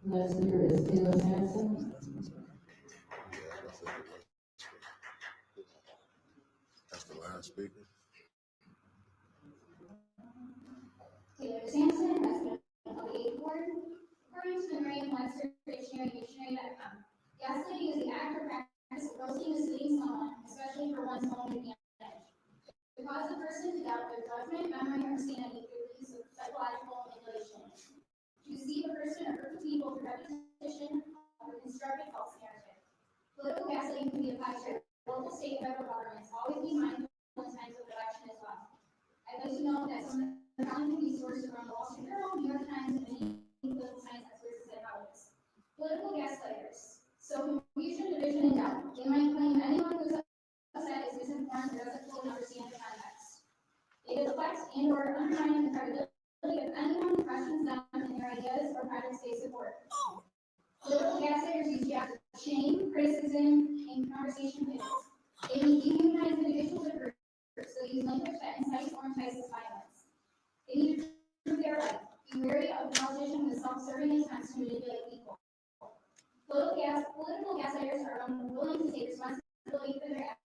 Next speaker is Taylor Hanson. That's the last speaker. Taylor Sampson, resident of the 8th Ward. According to the Merriam-Webster Dictionary, dictionary.com, gaslighting is the act or practice of grossly misleading someone, especially for one's own advantage, to cause a person to doubt their judgment, memory, or understanding through the use of psychological manipulation, to deceive a person or group of people through repetition of a constructed false narrative. Political gaslighting can be applied to local, state, and federal governments. Always be mindful in times of election as well. I'd like to note that some of the following news sources from the Wall Street Journal, New York Times, and many political science experts have said how it is. Political gaslighters sow confusion, division, and doubt. They might claim anyone who is upset is misinformed or doesn't fully understand the context. They deflect and/or undermine the credibility of anyone who questions them and their ideas or projects they support. Political gaslighters use jabs of shame, criticism, and conversation pivots. They may dehumanize individuals or groups, so they use language that incites or entices violence. They need to prove their right. Be wary of the politician with self-serving intents to manipulate people. Political gaslighters are unwilling to take responsibility for their actions.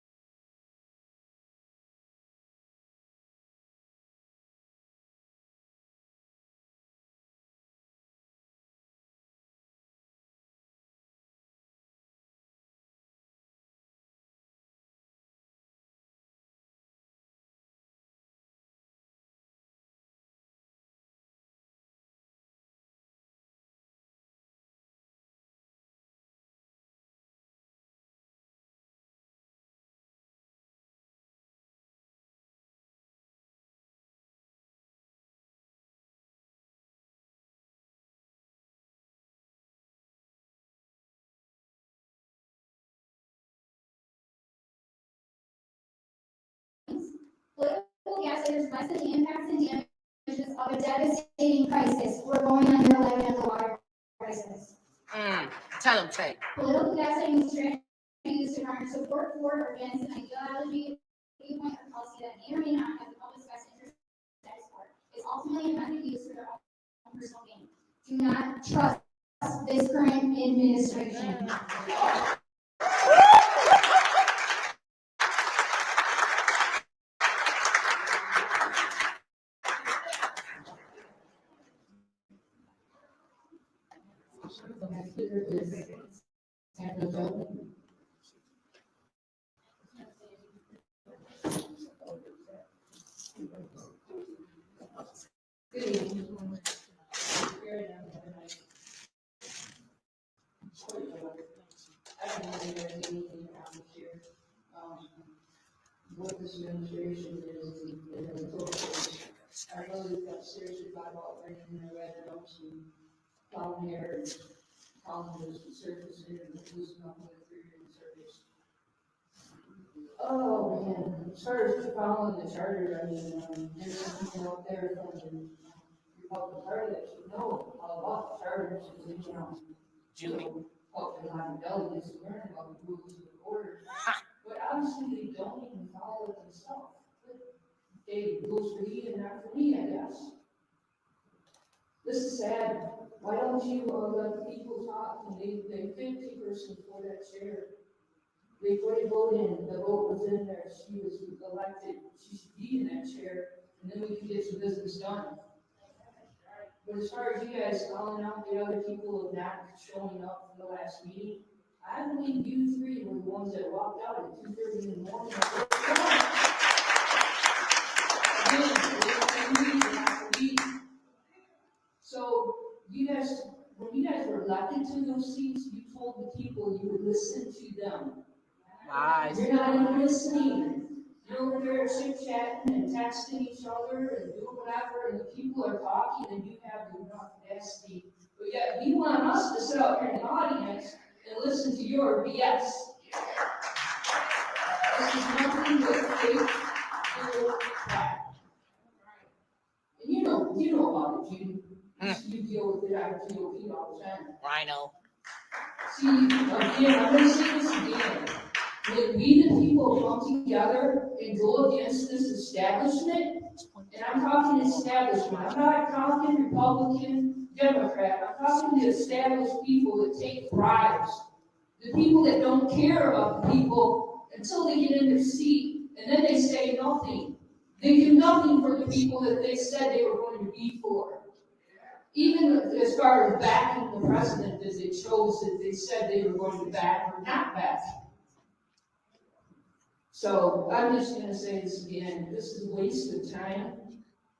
Political gaslighters lessen the impacts and damages of a devastating crisis. We're going under a land of the water crisis. Tell them, Tay. Political gaslighting is strategy used to garner support for or against an ideology, viewpoint, or policy that may or may not have the public's best interest at its core. It's ultimately a method used for their own personal gain. Do not trust this current administration. The next speaker is Sandra Joe. Good evening. I don't know if there's anything around here. What this administration is a total. I know they've got seriously thought about bringing in the red dumps and plowing air and plowing the surface in and loosening up with the surface. Oh, man, as far as following the charter, I mean, there's something out there from the Republican Party that should know all about the charter, help them on delegates to learn about the rules of the order. But obviously, they don't even follow it themselves. They rules for you and not for me, I guess. This is sad. Why don't you let the people talk and they picked a person for that chair? They put a vote in, the vote was in there, she was elected, she should be in that chair, and then we can get some business done. But as far as you guys calling out the other people of not showing up for the last meeting, I believe you three were the ones that walked out at 2:30 in the morning. So you guys, when you guys were elected to those seats, you told the people you would listen to them. Nice. You're not even listening. You're over there chit-chatting and texting each other and doing whatever, and the people are talking and you have the audacity. But yet you want us to sit up here in the audience and listen to your BS. This is nothing but fake crap. And you know about it, Judy. You deal with it at GOP all the time. Rhino. See, again, I'm going to say this again. When we the people come together and go against this establishment, and I'm talking establishment, I'm not talking Republican, Democrat, I'm talking to established people that take bribes. The people that don't care about the people until they get in their seat, and then they say nothing. They do nothing for the people that they said they were going to be for. Even as far as backing the president that they chose that they said they were going to back or not back. So I'm just gonna say this again, this is a waste of time,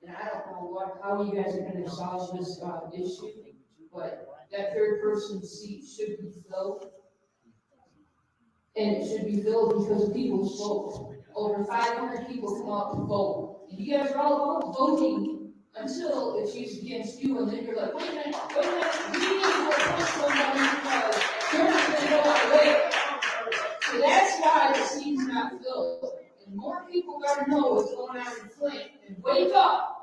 and I don't know how you guys are gonna solve this, issue, but that third person seat should be filled. And it should be filled because people vote. Over 500 people come out to vote. And you guys are all about voting until it's used against you, and then you're like, wait a minute, we need to appoint somebody because they're not gonna go our way. So that's why the seat's not filled. And more people gotta know what's going on in Flint and wake up.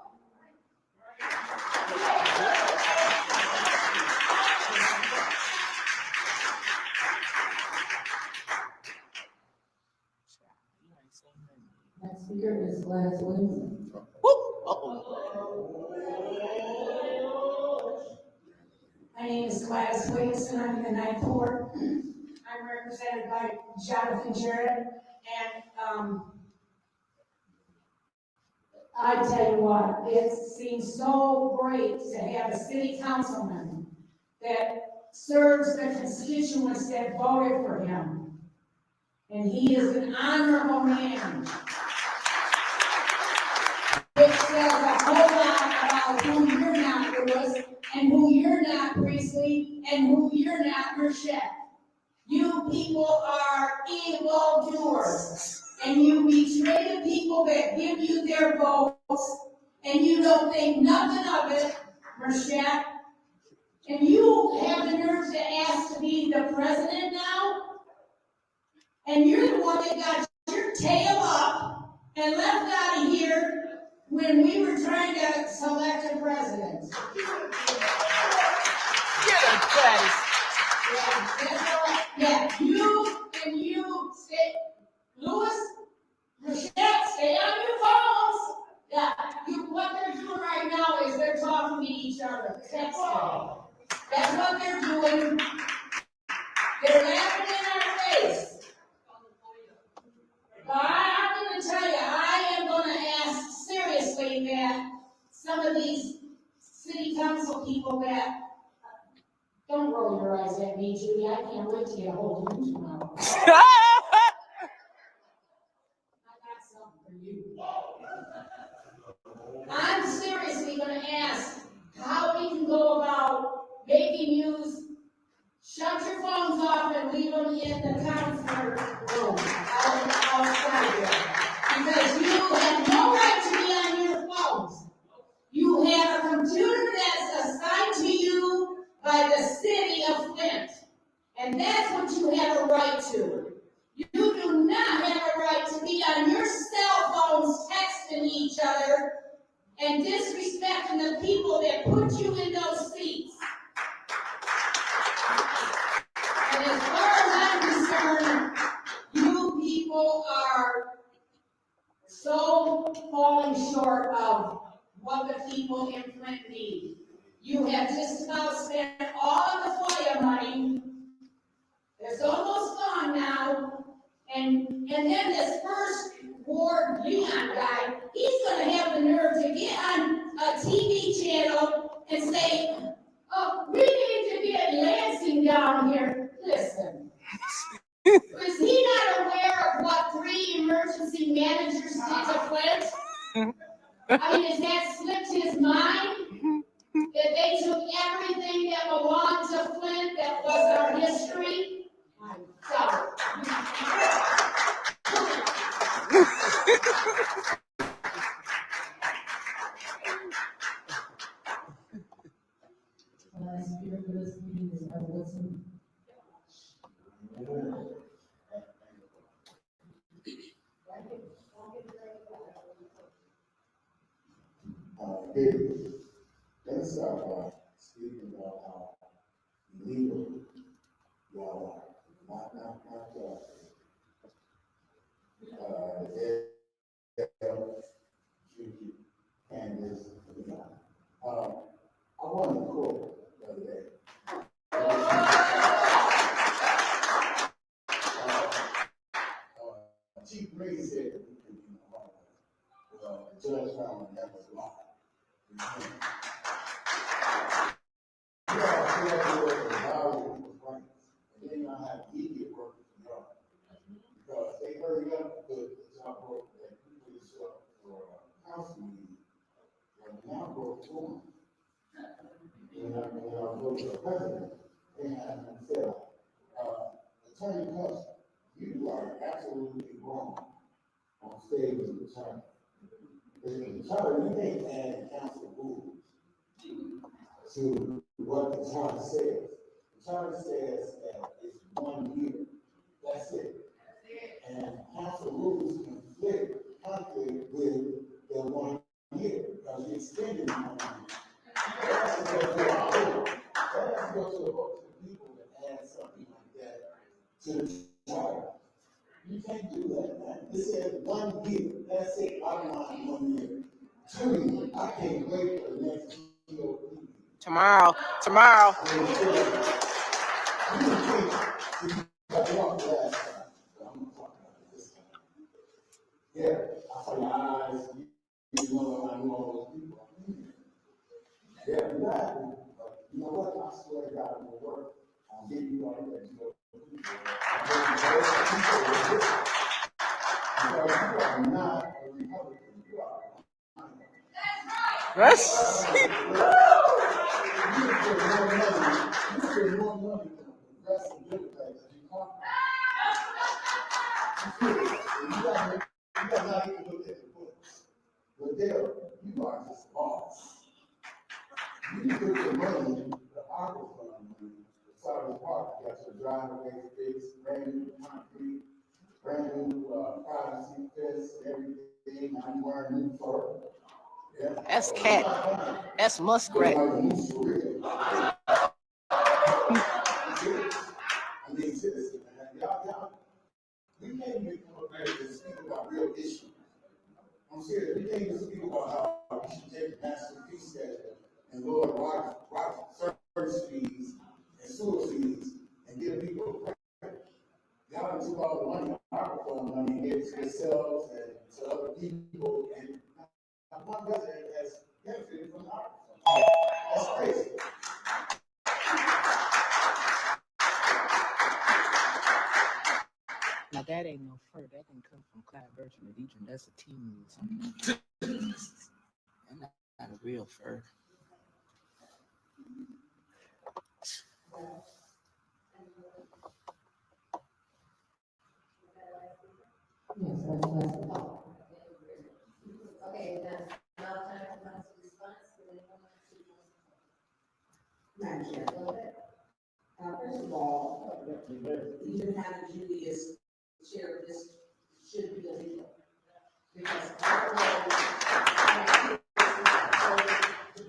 Next speaker is Gladys Williams. My name is Gladys Williamson. I'm in the Ninth Ward. I'm represented by Jonathan Jarrett. And I tell you what, it seems so great to have a city councilman that serves the constituents that voted for him. And he is an honorable man. It says a whole lot about who you're not, Lewis, and who you're not, Priestley, and who you're not, Burchett. You people are evil doers, and you betray the people that give you their votes, and you don't think nothing of it, Burchett. And you have the nerve to ask to be the president now? And you're the one that got your tail up and left out of here when we were trying to select a president. Get her, Gladys. Yeah, that's right. Yeah, you stay, Lewis, Michelle, stay on your phones. Yeah, what they're doing right now is they're talking to each other. That's what they're doing. They're laughing in our face. But I'm going to tell you, I am going to ask seriously that some of these city council people that don't roll your eyes at me, Judy. I can't wait to get a hold of you tomorrow. I got something for you. I'm seriously going to ask how we can go about making you shut your phones off and leave them in the council room outside there. Because you have no right to be on your phones. You have a computer that's assigned to you by the city of Flint. And that's what you have a right to. You do not have a right to be on your cell phones texting each other and disrespecting the people that put you in those seats. And as far as I'm concerned, you people are so falling short of what the people in Flint need. You have just about spent all of the FOIA money. It's almost gone now. And then this first ward Leon guy, he's going to have the nerve to get on a TV channel and say, oh, we need to get Lansing down here. Listen. Is he not aware of what 3 emergency managers did to Flint? I mean, has that slipped his mind? That they took everything that belonged to Flint that was our history? So, Last speaker for this meeting is Ed Woodson. David, let's start by speaking about how illegal y'all are. Not Judy, Candace, Leon. I want to quote judge found that was a lie. You all still have to work with people's brains, and then y'all have media working for y'all. Because they hurry up to put the job work that people is up for council meeting, and now go to them. When I go to the president, they have him say, Attorney Custer, you are absolutely wrong on stage with the attorney. The charter, you can't add council rules to what the charter says. The charter says that it's 1 year. That's it. And council rules conflict with the 1 year because you extended 1 year. That has to go to a vote. That has to go to a vote to the people to add something like that to the charter. You can't do that, man. It says 1 year. That's it. Bottom line, 1 year. 2 years. I can't wait for the next GOP. Tomorrow. Yeah, I saw your eyes. You know I know all those people. Yeah, exactly. But you know what? I swear to God, it will work. I'll give you all that you know. Because you are not a Republican. You are. Yes. You spend more money than the progressive Democrats that you talk about. You got not even look at the books. But there, you are just boss. You put your money, the ARPA fund money, the Southern Park, you got your driveway fixed, brand new concrete, brand new privacy fence, everything. I'm wearing new fur. Yeah. That's cat. That's muskrat. I mean, citizen, man. Y'all, we can't even come up here and speak about real issues. I'm serious. We can't even speak about how we should take the master fee schedule and lower water service fees and sewer fees and give people credit. Y'all took all the money, ARPA money, and gave it to yourselves and to other people, and one resident has benefited from ARPA. That's crazy. Now that ain't no fur. That didn't come from Clyde Bertram and Deidre. That's a team. That's not a real fur. Yes, that's classic. Okay, that's now time for council response. Madam Chair, first of all, even having Judy as chair of this should be illegal. Because the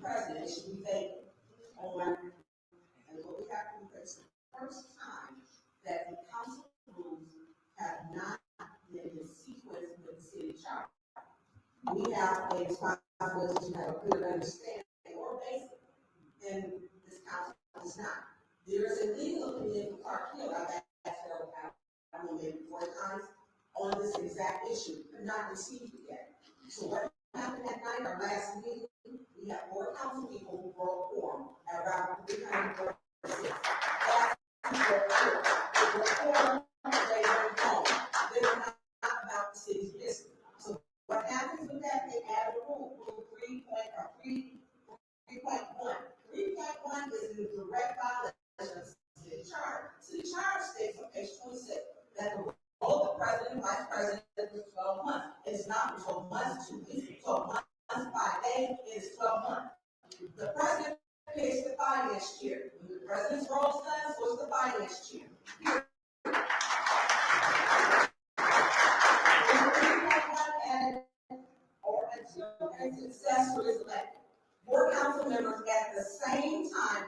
president should be vacant on, and what we have to do is the first time that the council rules have not been in sequence with the city charter. We have a responsibility to have a good understanding or basic, and this council is not. There is a legal opinion from Clark Hill, I've asked her, I don't know, maybe 4 times, on this exact issue, but not received it yet. So what happened that night, our last meeting, we have 4 council people who broke quorum at around 346. They went home. They were not about the city's business. So what happens with that, they added a rule 3.1. 3.1 is in direct violation of city charter. City charter states on page 26 that the role of the president and vice president is 12 months. It's not 12 months, 2 weeks, 12 months, 5 days, it is 12 months. The president picks the finance chair. When the president's role stands, what's the finance chair? Or until a successor is elected. 4 council members at the same time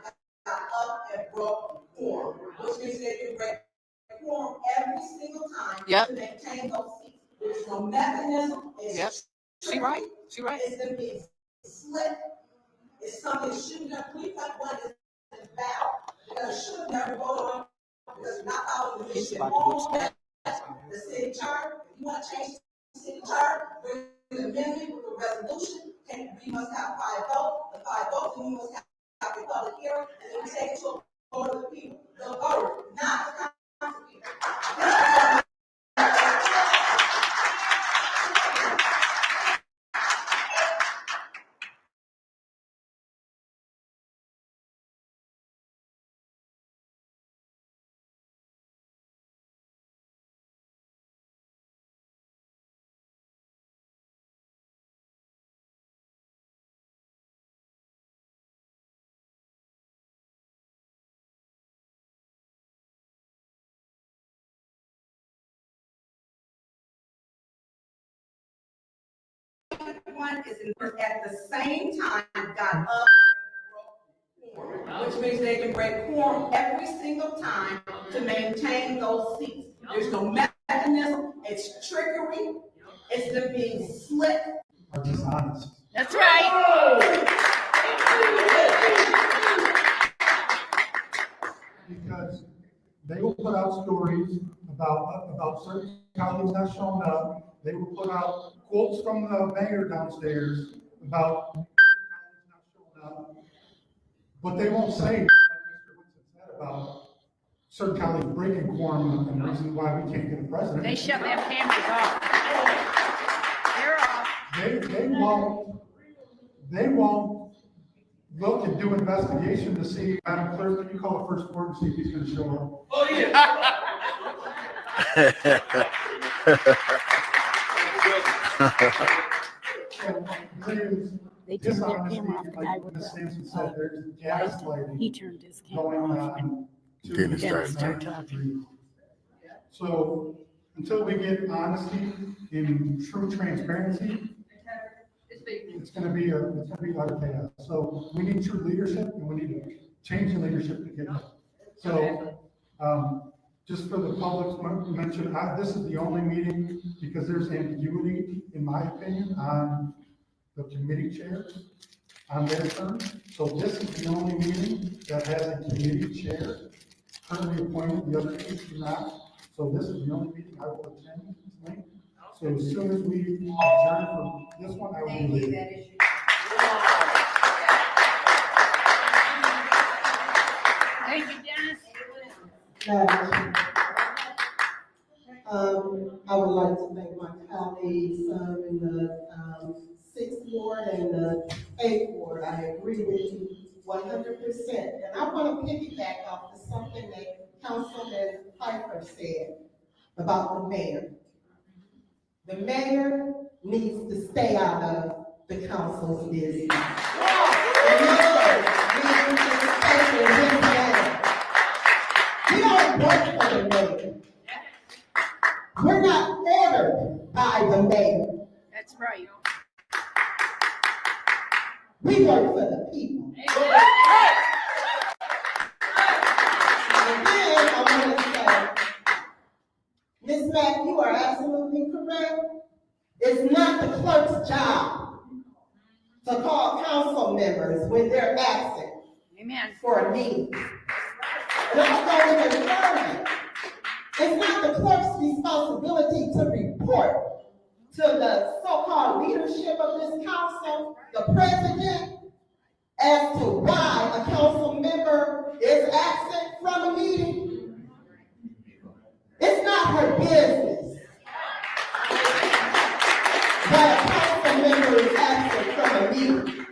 got up and broke quorum, which means they can break quorum every single time to maintain those seats. There's no mechanism. She right. It's going to be slick. It's something that shouldn't have, 3.1 is valid. Because it should have never voted on because not following the mission. The city charter, if you want to change the city charter, bring an amendment with the everyone is in, at the same time got up, which means they can break quorum every single time to maintain those seats. There's no mechanism, it's trickery, it's them being slick. Are dishonest. That's right. Because they will put out stories about certain colleagues not showing up. They will put out quotes from the mayor downstairs about certain colleagues not showing up. But they won't say, like Mr. Woodson said, about certain colleagues breaking quorum and the reason why we can't get a president. They shut their cameras off. They're off. They won't look and do investigation to see, Madam Clerk, can you call a first court and see if he's gonna show up? Oh, yeah. They turned their camera off. The guy with Ms. Sampson the, said there's gaslighting he turned his going camera off and on. to Getting the started Senate. talking. So until we get honesty and true transparency, it's gonna be utter chaos. So we need true leadership and we need to change the leadership to get it. So, just for the public's mention, this is the only meeting because there's ambiguity, in my opinion, on the committee chairs on their term. So this is the only meeting that has a committee chair currently appointed, the other eight do not. So this is the only meeting I will attend tonight. So as soon as we adjourn from this one, I will Thank leave. you, that is. Thank you, Dennis. I would like to thank my colleagues in the 6th Ward and the 8th Ward. I agree with you 100%. And I want to piggyback off of something that Councilman Piper said about the mayor. The mayor needs to stay out of the council's business. The mayor needs to stay in his lane. We don't work for the mayor. We're not ordered by the mayor. That's right. We work for the people. And then I want to say, Ms. Mack, you are absolutely correct. It's not the clerk's job to call council members when they're absent Amen. for a meeting. And I'm going to confirm it. It's not the clerk's responsibility to report to the so-called leadership of this council, the president, as to why a council member is absent from a meeting. It's not her business that a council member is absent from a meeting.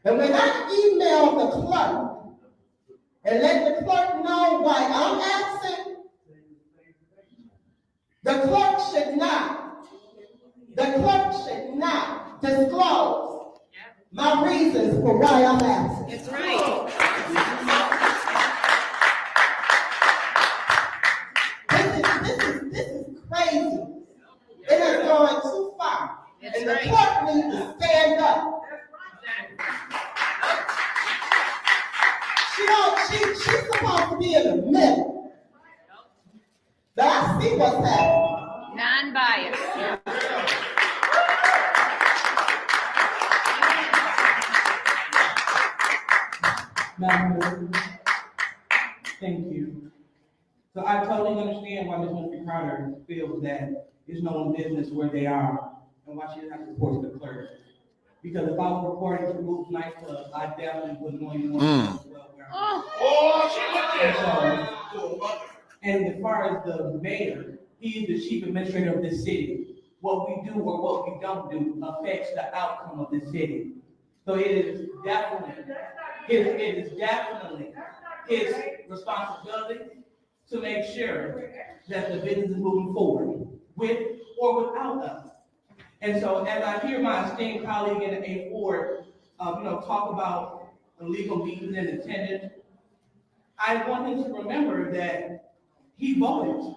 And when I email the clerk and let the clerk know why I'm absent, the clerk should not disclose my reasons for why I'm absent. That's right. This is crazy. It has gone too far. That's And the right. clerk needs to stand up. She's supposed to be in the middle. But I see what's happening. Non-biased. Madam President, thank you. So I totally understand why Ms. Winfrey Carter feels that it's no one's business where they are and why she doesn't have to report to the clerk. Because if I was reporting to Rules Nightclub, I definitely wouldn't want anyone to know as well where I'm at. Oh, she looked at And as far as the mayor, he is the chief administrator of this city. What we do or what we don't do affects the outcome of the city. So it is definitely his responsibility to make sure that the business is moving forward with or without us. And so as I hear my esteemed colleague in the 8th Ward, talk about illegal meetings and attendance, I want him to remember that he voted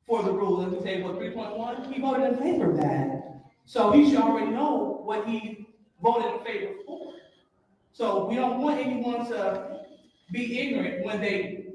for the rule, as we say, 3.1, he voted in favor of that. So he should already know what he voted in favor for. So we don't want anyone to be ignorant when they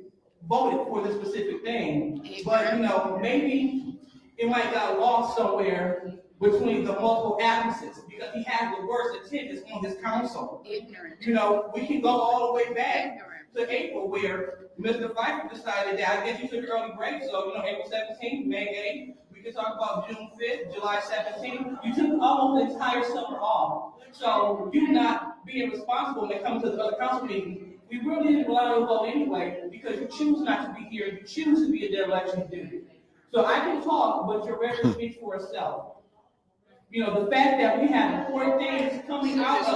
voted for this specific thing. But, you know, maybe it might got lost somewhere between the multiple absences, because he has the worst attendance on this council. Ignorant. You know, we can go all the way back Ignorant. to April, where Mr. Pfeiffer decided that, I guess you took an early break, so, you know, April 17th, May 8th, we can talk about June 5th, July 17th. You took almost the entire summer off. So you not being responsible when it comes to the other council meetings, we really didn't allow you to vote anyway, because you choose not to be here, you choose to be at their election duty. So I can talk, but your record speaks for itself. You know, the fact that we have important things coming out of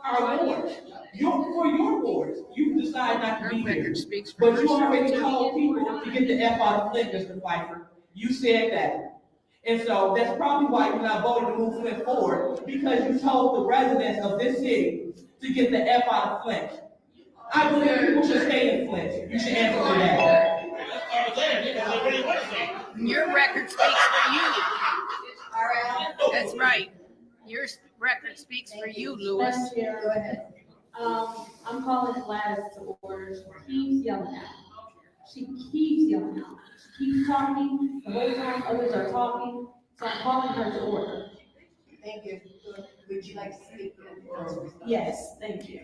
our boards, for your boards, you decide not to be here. But you already told people to get the F out of Flint, Mr. Pfeiffer. You said that. And so that's probably why you're not voting to move Flint forward, because you told the residents of this city to get the F out of Flint. I believe people should stay in Flint. You should answer for that. Your record speaks for you. All right. That's right. Your record speaks for you, Lewis. Madam Chair, Go ahead. I'm calling Gladys to order. She keeps yelling at me. She keeps yelling at me. She keeps talking, the whole time others are talking, so I'm calling her to order. Thank you. Would you like to speak? Yes, thank you.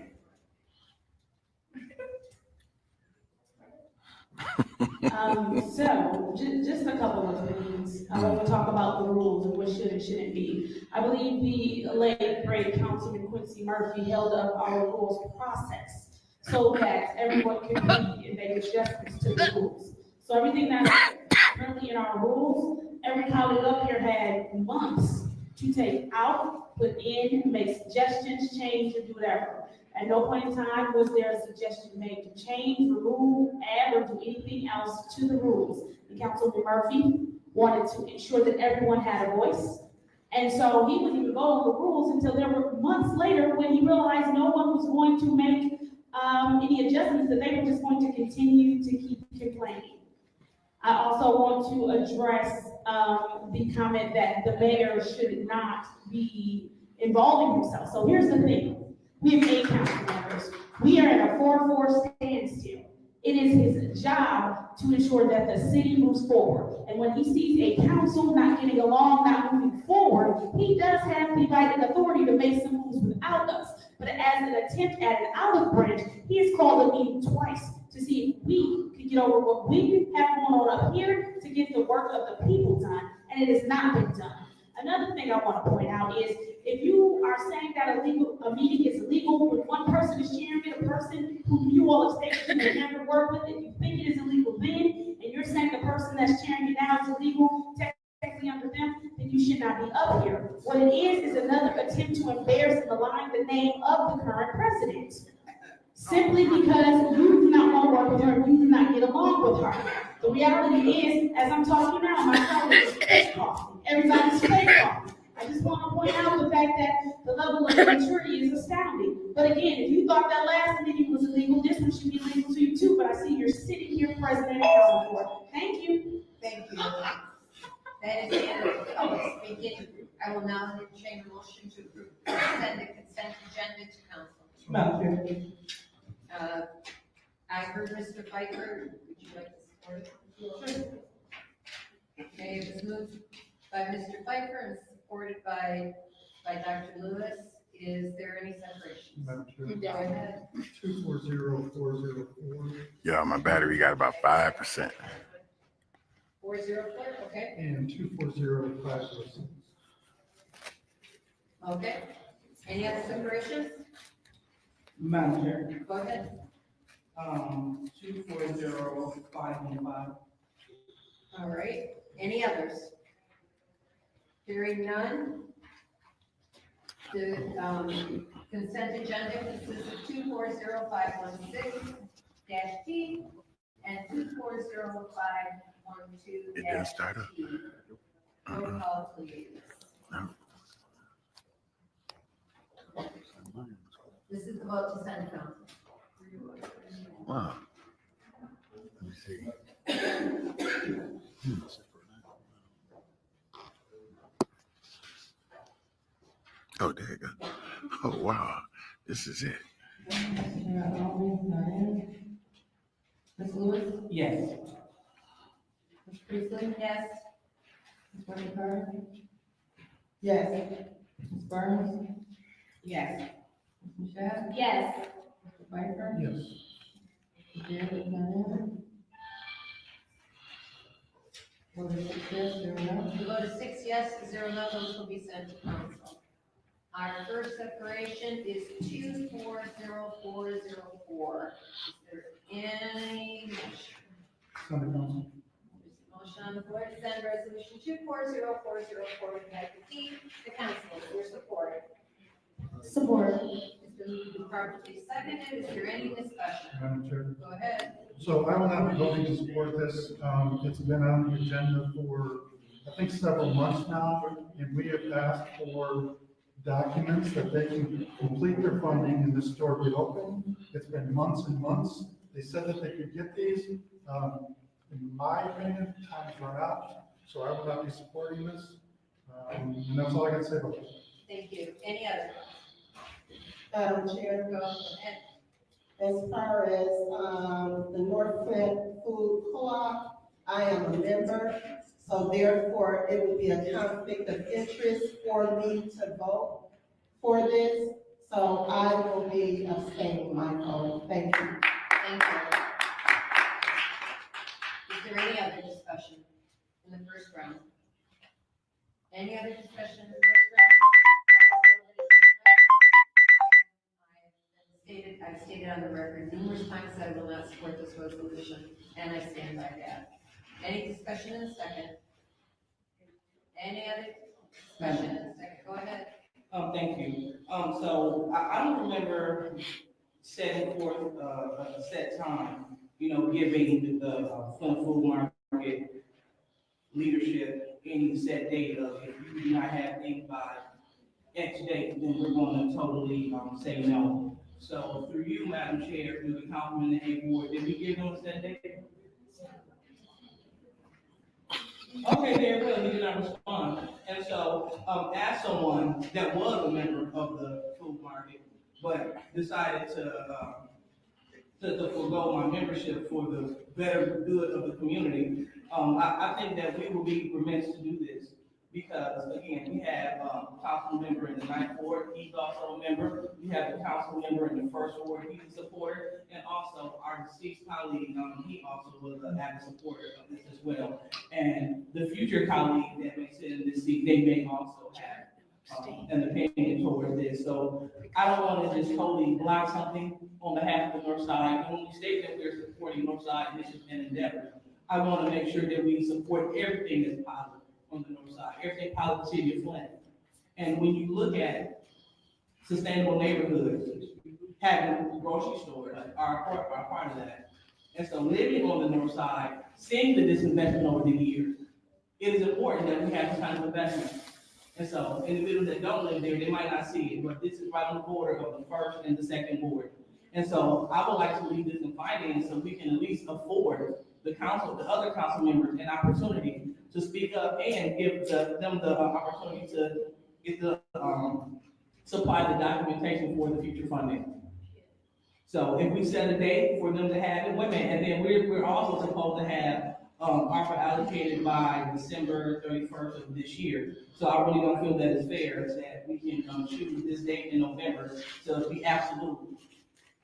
So, just a couple of things. I want to talk about the rules and what should and shouldn't be. I believe the late great Councilman Quincy Murphy held up our rules process so that everyone could read and make adjustments to the rules. So everything that's currently in our rules, every colleague up here had months to take out, put in, make suggestions, change, or do whatever. At no point in time was there a suggestion made to change, remove, add, or do anything else to the rules. And Councilman Murphy wanted to ensure that everyone had a voice. And so he wouldn't even go over the rules until there were months later when he realized no one was going to make any adjustments, that they were just going to continue to keep complaining. I also want to address the comment that the mayor should not be involving himself. So here's the thing. We have 8 council members. We are at a 4-4 standstill. It is his job to ensure that the city moves forward. And when he sees a council not getting along, not moving forward, he does have the right and authority to make some moves without us. But as an attempt at an olive branch, he has called a meeting twice to see if we could get over what we have going on up here to get the work of the people done, and it has not been done. Another thing I want to point out is, if you are saying that a meeting is illegal when one person is chairing it, a person who you all have stated you will never work with, and you think it is illegal then, and you're saying the person that's chairing it now is illegal, technically under them, then you should not be up here. What it is another attempt to embarrass and malign the name of the current president. Simply because you do not want to work with her, you do not get along with her. The reality is, as I'm talking now, my colleague is fake coffee. Everybody's fake coffee. I just want to point out the fact that the level of maturity is astounding. But again, if you thought that last meeting was illegal, this one should be illegal to you too. But I see you're sitting here present and accounted for. Thank you. Thank you. That is the end of the public speaking. I will now entertain a motion to approve the consent agenda to council. Madam Chair. I heard Mr. Pfeiffer. Would you like to support it? Sure. Okay, it was moved by Mr. Pfeiffer and supported by Dr. Lewis. Is there any separation? Madam Chair, Go ahead. 240404 Yeah, my battery got about 5%. 404, okay? and 240506. Okay. Any other separations? Madam Chair. Go ahead. 240515. All right. Any others? Hearing none. The consent agenda consists of 240516-T and 240512-T. It didn't start up. Roll call, please. This is the vote to send council. Wow. Let me see. Oh, there you go. Oh, wow. This is it. Ms. Lewis? Yes. Ms. Priestley? Yes. Ms. Martin Carter? Yes. Ms. Burns? Yes. Ms. Michelle? Yes. Mr. Piper? Yes. Mr. Garrett, Diana? Vote is 6 yes, 0 no. The vote is 6 yes, 0 no, those will be sent to council. Our first separation is 240404. Is there any motion? Send to council. There's a motion on the floor to send resolution 240404 with Act D to council. Is there support? Support. It's been moved and properly seconded. Is there any discussion? Madam Chair. Go ahead. So I will not be voting to support this. It's been on the agenda for, I think, several months now, and we have asked for documents that they can complete their funding and the store be open. It's been months and months. They said that they could get these. In my opinion, time's run out, so I will not be supporting this. And that's all I can say about it. Thank you. Any other? Madam Chair, Go ahead. as far as, the North Flint Food Co-op, I am a member, so therefore it would be a conflict of interest for me to vote for this, so I will be abstaining my vote. Thank you. Thank you. Is there any other discussion in the first round? Any other discussion in the first round? I've stated on the record numerous times that I will not support this resolution, and I stand by that. Any discussion in the second? Any other discussion in the second? Go ahead. Thank you. So I don't remember setting forth a set time, giving the Flint Food Market leadership any set date of if you do not have things by X date, then we're going to totally say no. So through you, Madam Chair, through the councilman and A board, did we give them a set date? Okay, there we go, he did not respond. And so, as someone that was a member of the food market, but decided to forego my membership for the better good of the community, I think that we will be remiss to do this. Because again, we have council member in the 9th ward, he's also a member. We have the council member in the 1st ward, he's a supporter, and also our deceased colleague, he also was an avid supporter of this as well. And the future colleague that may sit in this seat, they may also have an opinion towards this. So I don't want to just totally block something on behalf of the North Side. And when we state that we're supporting North Side initiatives and endeavors, I want to make sure that we support everything that's positive on the North Side, everything positive city of Flint. And when you look at sustainable neighborhoods, having grocery stores are part of that. And so living on the North Side, seeing the disinvestment over the years, it is important that we have this kind of investment. And so individuals that don't live there, they might not see it, but this is right on the border of the 1st and the 2nd ward. And so I would like to leave this in finance so we can at least afford the other council members an opportunity to speak up and give them the opportunity to get the, supply the documentation for the future funding. So if we set a date for them to have it, and then we're also supposed to have ARPA allocated by December 31st of this year. So I really don't feel that it's fair that we can choose this date in November to be absolute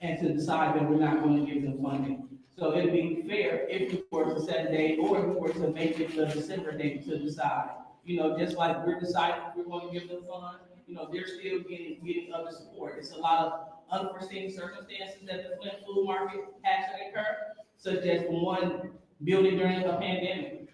and to decide that we're not going to give them funding. So it'd be fair if we were to set a date or if we were to make it the December date to decide. Just like we're deciding if we're going to give them funds, they're still getting other support. It's a lot of unforeseen circumstances that the Flint Food Market has to occur, such as one building during a pandemic.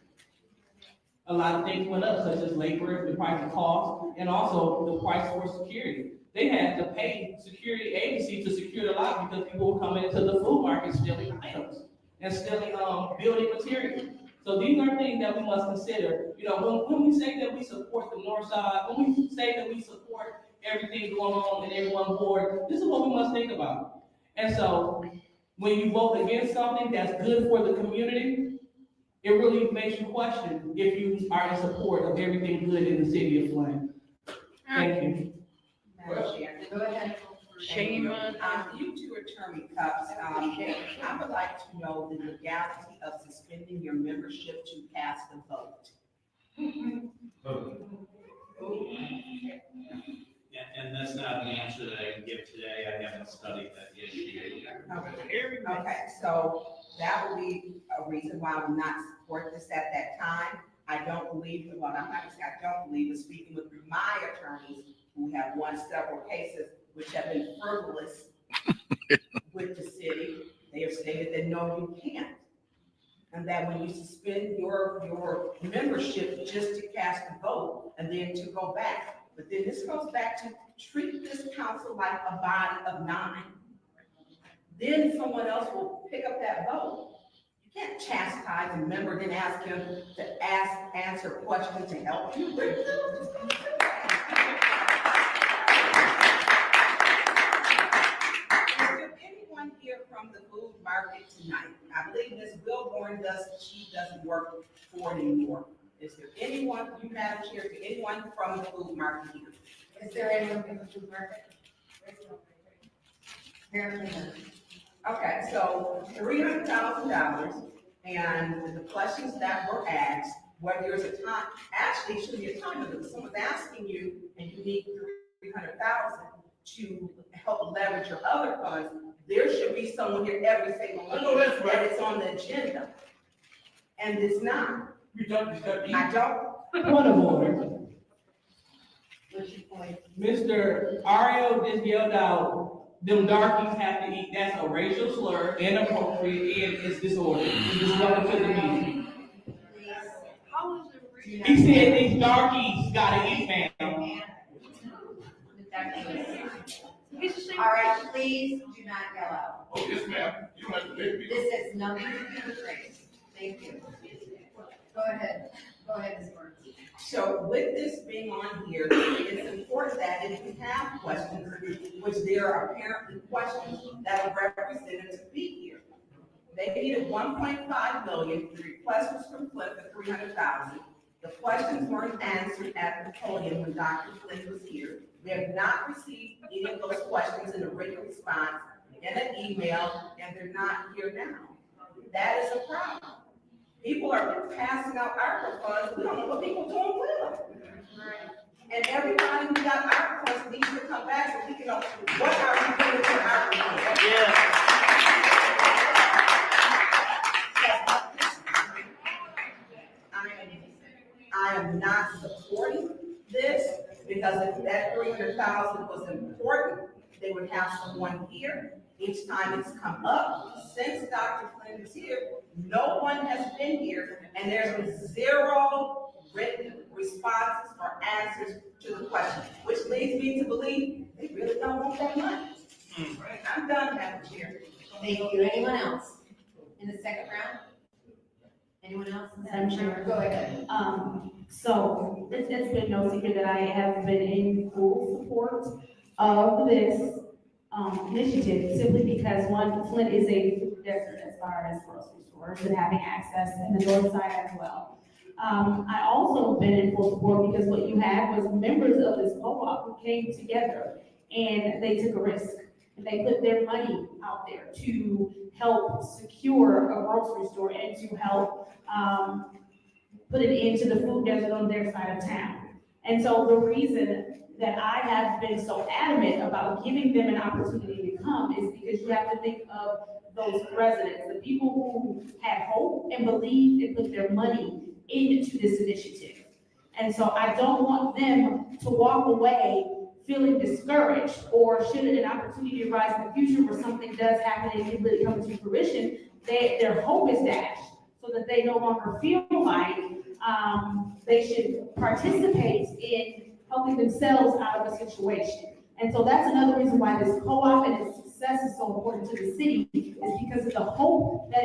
A lot of things went up, such as labor, the price of cost, and also the price for security. They had to pay security agency to secure the lot because people were coming into the food market stealing items and stealing building materials. So these are things that we must consider. When we say that we support the North Side, when we say that we support everything going on in everyone's board, this is what we must think about. And so when you vote against something that's good for the community, it really makes you question if you are in support of everything good in the city of Flint. Thank you. Sharon. Go ahead. Shame on You two attorney cups, I would like to know the legality of suspending your membership to cast a vote. And that's not an answer that I can give today. I haven't studied that issue. Okay, so that would be a reason why I would not support this at that time. I don't believe, well, I'm not gonna say I don't believe, but speaking with my attorneys who have won several cases which have been frivolous with the city, they have stated that no, you can't. And that when you suspend your membership just to cast a vote and then to go back. But then this goes back to treat this council like a body of 9. Then someone else will pick up that vote. You can't chastise a member, then ask him to answer questions to help you. Is there anyone here from the food market tonight? I believe Ms. Wilborn she doesn't work for it anymore. Is there anyone, you Madam Chair, anyone from the food market here? Is there anyone from the food market? Apparently not. Okay, so $300,000, and the questions that were asked, whether there's a time, actually, it should be a time limit. Someone's asking you, and you need $300,000 to help leverage your other funds. There should be someone here every single month that it's on the agenda, and it's not. I don't. Point of order. What's your point? Mr. Ario just yelled out, them darkies have to eat. That's a racial slur, inappropriate, and it's disorderly. It's welcome to the meeting. He said these darkies gotta eat, ma'am. All right, please do not yell out. Oh, yes, ma'am. You don't have to make me. This has nothing to do with race. Thank you. Go ahead, Ms. Burns. So with this being on here, it's important that if we have questions, which there are apparently questions that are represented to be here. They needed 1.5 million, the request was from Flint for 300,000. The questions weren't answered at the podium when Dr. Flint was here. We have not received any of those questions in a written response, in an email, and they're not here now. That is a problem. People are passing out ARPA funds, we don't know what people are doing with them. And everybody who got ARPA funds needs to come back so we can know, what are we doing with ARPA funds? I am not supporting this, because if that 300,000 was important, they would have someone here. Each time it's come up, since Dr. Flynn is here, no one has been here, and there's been 0 written responses or answers to the question, which leads me to believe they really don't want that money. I'm done, Madam Chair. Thank you. Anyone else in the second round? Anyone else? Madam Chair. Go ahead. So it's been no secret that I have been in full support of this initiative, simply because one, Flint is a food desert as far as grocery stores and having access in the north side as well. I also been in full support because what you had was members of this co-op who came together and they took a risk. And they put their money out there to help secure a grocery store and to help put an end to the food desert on their side of town. And so the reason that I have been so adamant about giving them an opportunity to come is because you have to think of those residents, the people who had hope and believed and put their money into this initiative. And so I don't want them to walk away feeling discouraged, or should an opportunity arise in the future where something does happen and it really comes to fruition, their hope is dashed, so that they no longer feel like they should participate in helping themselves out of a situation. And so that's another reason why this co-op and its success is so important to the city, is because of the hope that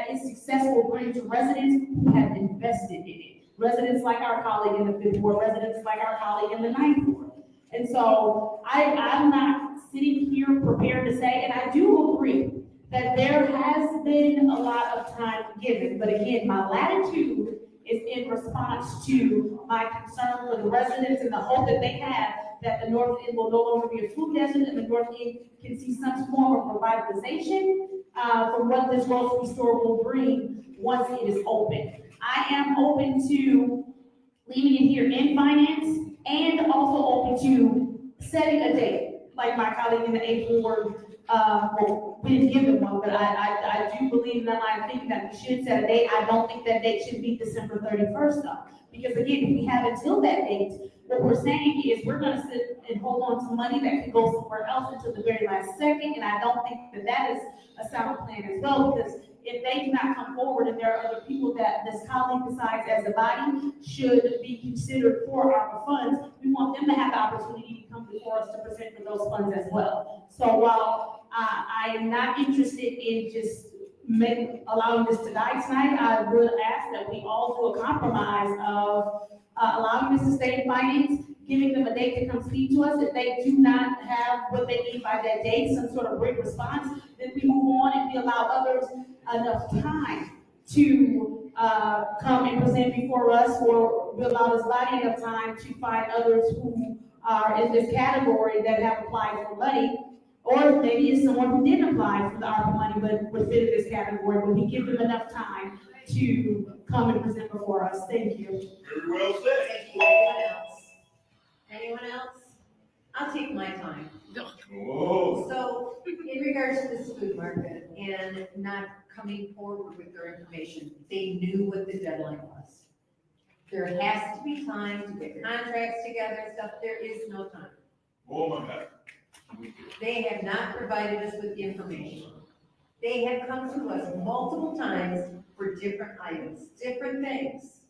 its success will bring to residents who have invested in it. Residents like our colleague in the 5th Ward, residents like our colleague in the 9th Ward. And so I'm not sitting here prepared to say, and I do agree that there has been a lot of time given, but again, my latitude is in response to my concern for the residents and the hope that they have that the North End will no longer be a food desert, and the North End can see some form of revitalization, from what this grocery store will bring once it is open. I am open to leaving it here in finance, and also open to setting a date, like my colleague in the eighth ward, well, we didn't give them one, but I do believe that I'm thinking that we should set a date. I don't think that date should be December 31st though, because again, if we have until that date, what we're saying is we're gonna sit and hold on to money that could go somewhere else until the very last second, and I don't think that that is a sound plan as well, because if they do not come forward and there are other people that this colleague decides as a body should be considered for ARPA funds, we want them to have the opportunity to come before us to present for those funds as well. So while I am not interested in just allowing this to die tonight, I would ask that we all do a compromise of allowing this to stay in finance, giving them a date to come speak to us. If they do not have what they need by that date, some sort of written response, then we move on and we allow others enough time to come and present before us, or we allow this body enough time to find others who are in this category that have applied for money, or maybe it's someone who didn't apply for the ARPA money but would fit in this category, but we give them enough time to come and present before us. Thank you. Very well said. Thank you. Anyone else? Anyone else? I'll take my time. Oh. So, in regards to this food market and not coming forward with their information, they knew what the deadline was. There has to be time to get contracts together and stuff. There is no time. Oh, my God. They have not provided us with the information. They have come to us multiple times for different items, different things.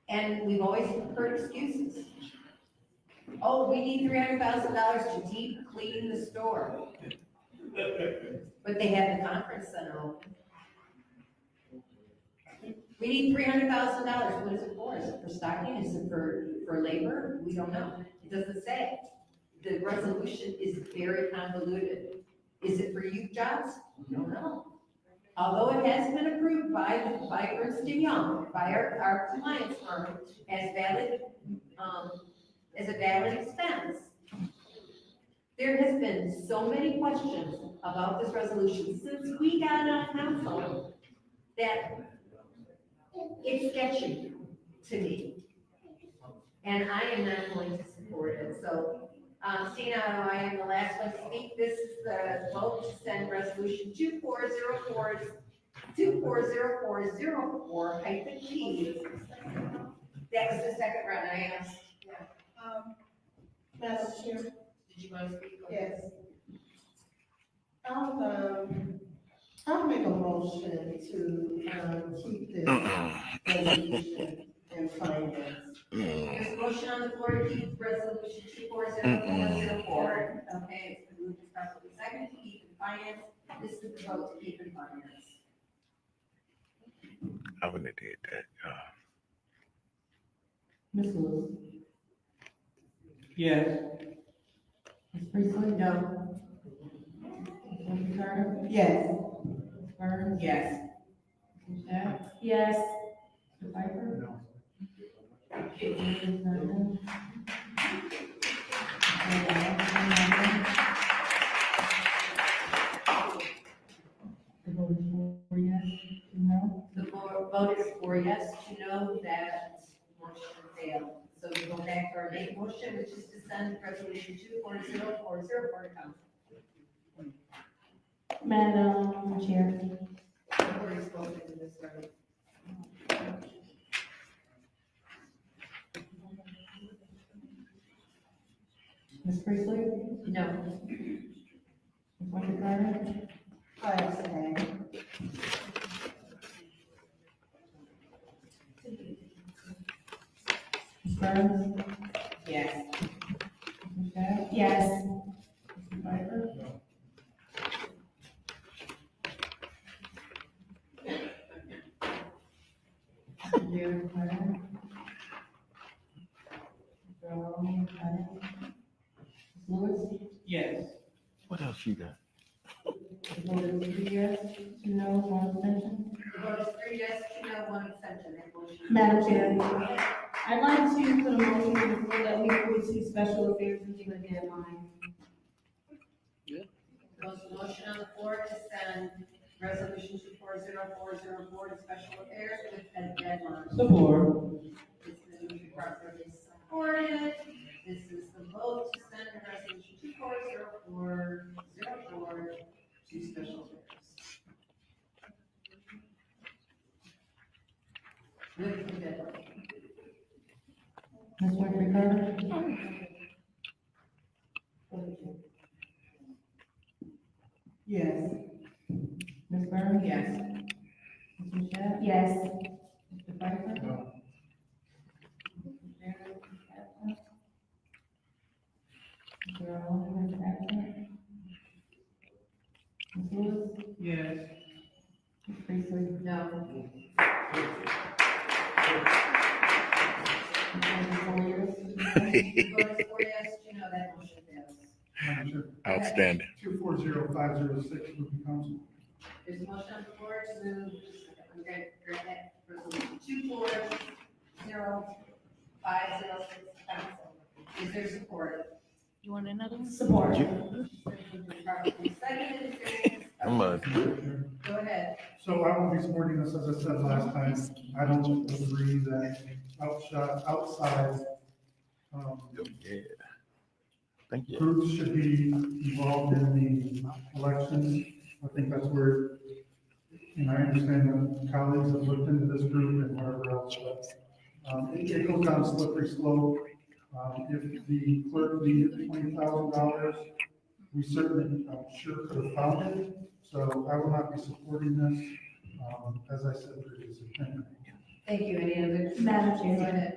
And we've always heard excuses. Oh, we need $300,000 to deep clean the store. But they have the conference center open. We need $300,000. What is it for? Is it for stocking? Is it for labor? We don't know. It doesn't say. The resolution is very convoluted. Is it for youth jobs? We don't know. Although it has been approved by Ernst & Young, by our compliance firm, as valid, as a valid expense, there has been so many questions about this resolution since we got on council that it's sketchy to me. And I am not going to support it. So, seeing how I am the last one to speak, this is the vote to send resolution 240404-P. That was the second round I asked. Madam Chair? Did you want to speak? Yes. I'll make a motion to, keep this resolution in finance. There's a motion on the floor to keep resolution 240404. Okay, it's been moved and properly seconded to keep in finance. This is the vote to keep in finance. I wouldn't have did that. Ms. Lewis? Yes. Ms. Priestley? No. Ms. Carter? Yes. Ms. Burns? Yes. Ms. Shaw? Yes. Mr. Piper? No. Ms. Burns? The vote is for yes, to no? The vote is for yes, to no, that motion failed. So we go back to our main motion, which is to send resolution 240404 to council. Madam Chair. I've already spoken to this already. Ms. Priestley? No. Ms. Wonder Carter? I abstain. Ms. Burns? Yes. Ms. Shaw? Yes. Mr. Piper? Mr. Carter? Mr. Allen? Ms. Lewis? Yes. What else you got? The vote is 3 yes, 2 no, 1 abstention. The vote is 3 yes, 2 no, 1 abstention. That motion- Madam Chair, I'd like to put a motion on the floor that we go to special affairs and give a deadline. Motion on the floor to send resolution 240404 to special affairs with a deadline. Support. It's been properly supported. This is the vote to send a resolution 240404 to special affairs. With the deadline. Ms. Winfrey Carter? Yes. Ms. Burns? Yes. Ms. Michelle? Yes. Mr. Pfeiffer? No. Mr. Arlen, Mr. absent? Ms. Lewis? Yes. Ms. Priestley? No. Ms. Warriors? Votes 4 yes, you know that motion fails. Madam Chair, Outstanding. 240506 would be council. There's a motion on the floor to move, I'm going to grant that resolution 240506 council. Is there support? You want another one? Support. Properly seconded, is there any I'm discussion? Go ahead. So I will be supporting this, as I said last time. I don't agree that outside Yeah. Thank you. groups should be involved in the elections. I think that's where, and I understand that colleagues have looked into this group and whatever else, but it goes down a slippery slope. If the clerk needed $20,000, we certainly, I'm sure, could have found it. So I will not be supporting this, as I said previously. Thank you. Thank you. Any other? Madam Go Chair. ahead.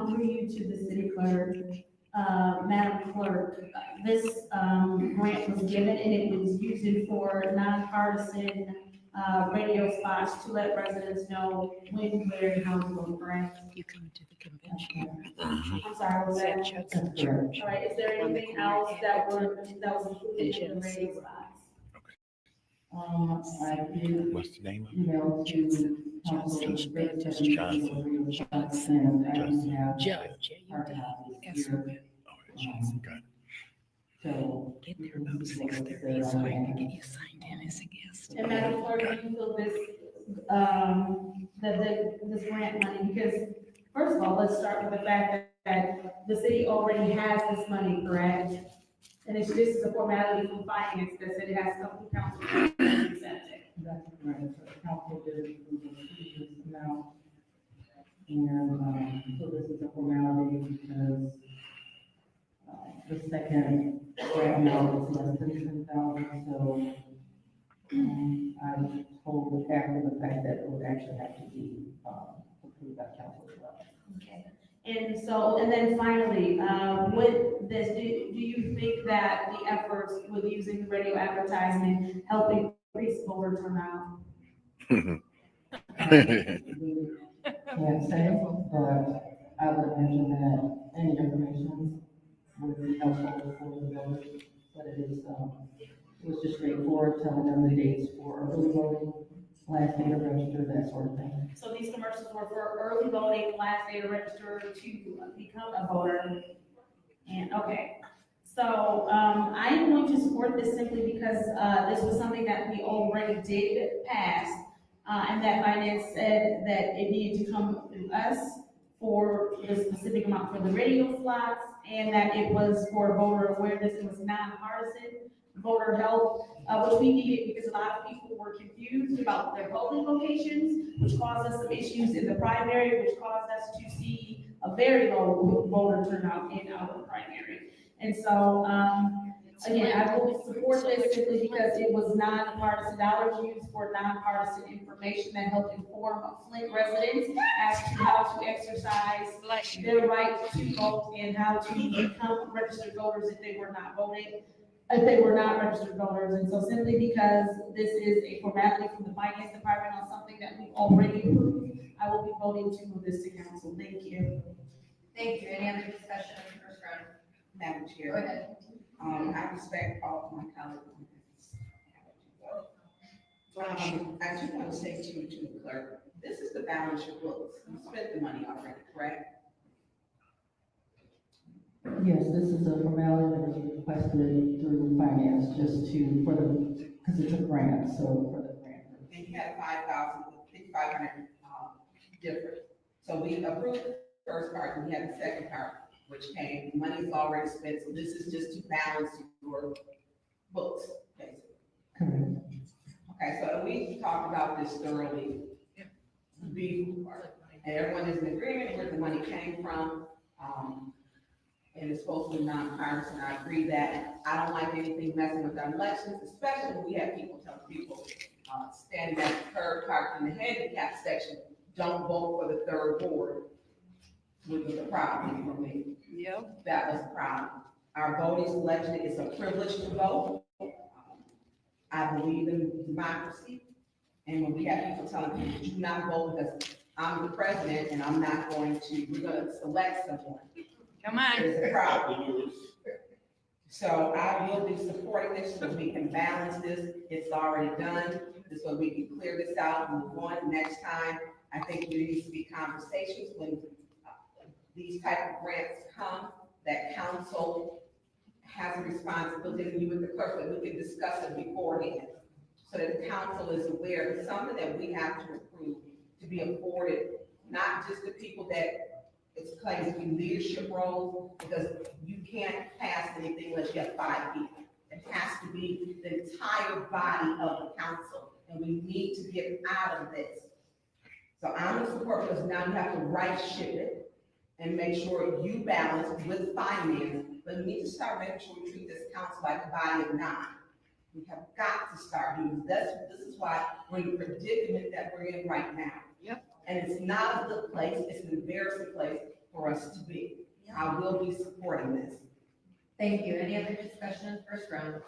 Through you to the city clerk, Madam Clerk, this, grant was given and it was used for nonpartisan, radio spots to let residents know when, where, and how to vote, correct? You come to the convention. I'm sorry, was that? Church. All right, is there anything else that was included in the radio spots? I do What's the name of it? email to council. Johnson. And I do have Judge. hard copies Yes. here. Oh, Johnson. Got it. So. Get there about 6:30 so I can get you signed in as a guest. And Madam Clerk, do you feel this, this grant money, because first of all, let's start with the fact that the city already has this money, correct? And it's just a formality from finance that said it has to come from council to accept it. That's correct. So the council did approve this amount. And, so this is a formality because, the second grant amount is less than 10,000, so, I was told after the fact that it would actually have to be, approved by council as well. Okay. And so, and then finally, with this, do you think that the efforts with using the radio advertisement help increase voter turnout? Can't say, but I would imagine that any information would be helpful for the voters. But it was just straightforward, telling them the dates for early voting, last day to register, that sort of thing. So these commercials were for early voting, last day to register to become a voter. And, okay, so, I am going to support this simply because, this was something that we already did pass, and that finance said that it needed to come through us for the specific amount for the radio slots, and that it was for voter awareness, it was nonpartisan voter help, which we needed because a lot of people were confused about their polling locations, which caused us some issues in the primary, which caused us to see a very low voter turnout in our primary. And so, again, I will support this simply because it was nonpartisan dollars used for nonpartisan information that helped inform Flint residents as to how to exercise their right to vote and how to become registered voters if they were not voting, if they were not registered voters. And so simply because this is a formality from the finance department on something that we already approved, I will be voting to move this to council. Thank you. Thank you. Any other discussion on the first round? Madam Go Chair, ahead. I respect all of my colleagues. I just want to say to the clerk, this is the balance your books. You spent the money already, correct? Yes, this is a formality that was requested through finance, just to, because it's a grant, so for the grant. And you had 5,500, difference. So we approved the first part, and we had the second part, which came, money's already spent, so this is just to balance your books, basically. Correct. Okay, so we talked about this thoroughly before, and everyone is in agreement where the money came from, and it's supposed to be nonpartisan. I agree that I don't like anything messing with our elections, especially when we have people telling people, standing at the curb, parked in the handicap section, don't vote for the third ward, which was a problem for me. Yep. That was a problem. Our voting selection is a privilege to vote. I believe in democracy. And when we have people telling people, do not vote because I'm the president and I'm not going to, we're gonna select someone. Come on. There's a problem. So I will be supporting this so we can balance this. It's already done. This way we can clear this out and move on. Next time, I think there needs to be conversations when these type of grants come, that council has a responsibility, and you with the clerk, that we can discuss it beforehand. So that the council is aware of something that we have to approve to be afforded, not just the people that it's claimed to be leadership roles, because you can't pass anything unless you have 5 people. It has to be the entire body of the council, and we need to get out of this. So I'm in support, because now you have to right ship it and make sure you balance with finance, but we need to start making sure we treat this council like a body of 9. We have got to start doing this. This is why we're in the predicament that we're in right now. Yep. And it's not a good place, it's an embarrassing place for us to be. I will be supporting this. Thank you. Any other discussion in the first round?